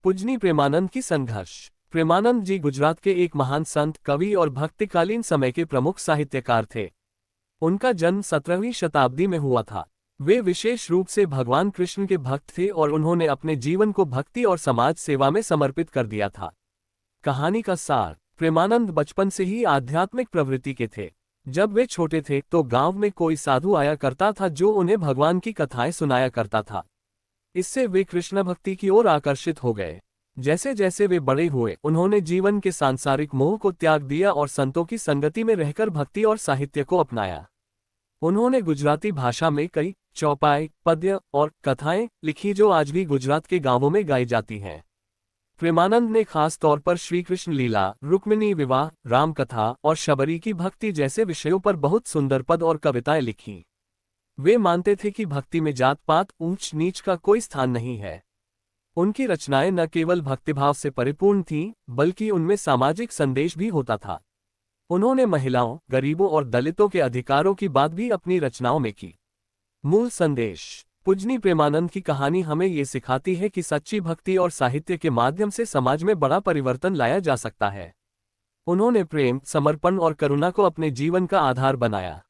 पूजनी प्रेमानंद की संघर्ष। प्रेमानंद जी गुजरात के एक महान संत, कवि और भक्तिकालीन समय के प्रमुख साहित्यकार थे। उनका जन्म 17वीं शताब्दी में हुआ था। वे विशेष रूप से भगवान कृष्ण के भक्त थे और उन्होंने अपने जीवन को भक्ति और समाज सेवा में समर्पित कर दिया था। कहानी का सार। प्रेमानंद बचपन से ही आध्यात्मिक प्रवृत्ति के थे। जब वे छोटे थे तो गांव में कोई साधु आया करता था जो उन्हें भगवान की कथाएं सुनाया करता था। इससे वे कृष्ण भक्ति की ओर आकर्षित हो गए। जैसे जैसे वे बड़े हुए, उन्होंने जीवन के सांसारिक मोह को त्याग दिया और संतों की संगति में रहकर भक्ति और साहित्य को अपनाया। उन्होंने गुजराती भाषा में कई चौपाई, पद्य और कथाएं लिखी जो आज भी गुजरात के गांवों में गाई जाती हैं। प्रेमानंद ने खास तौर पर श्री कृष्ण लीला, रुक्मिणी विवाह, राम कथा और शबरी की भक्ति जैसे विषयों पर बहुत सुंदर पद और कविताएं लिखी। वे मानते थे कि भक्ति में जात पात, ऊंच नीच का कोई स्थान नहीं है। उनकी रचनाएं न केवल भक्तिभाव से परिपूर्ण थीं, बल्कि उनमें सामाजिक संदेश भी होता था। उन्होंने महिलाओं, गरीबों और दलितों के अधिकारों की बात भी अपनी रचनाओं में की। मूल संदेश। पूजनी प्रेमानंद की कहानी हमें ये सिखाती है कि सच्ची भक्ति और साहित्य के माध्यम से समाज में बड़ा परिवर्तन लाया जा सकता है। उन्होंने प्रेम, समर्पण और करुणा को अपने जीवन का आधार बनाया।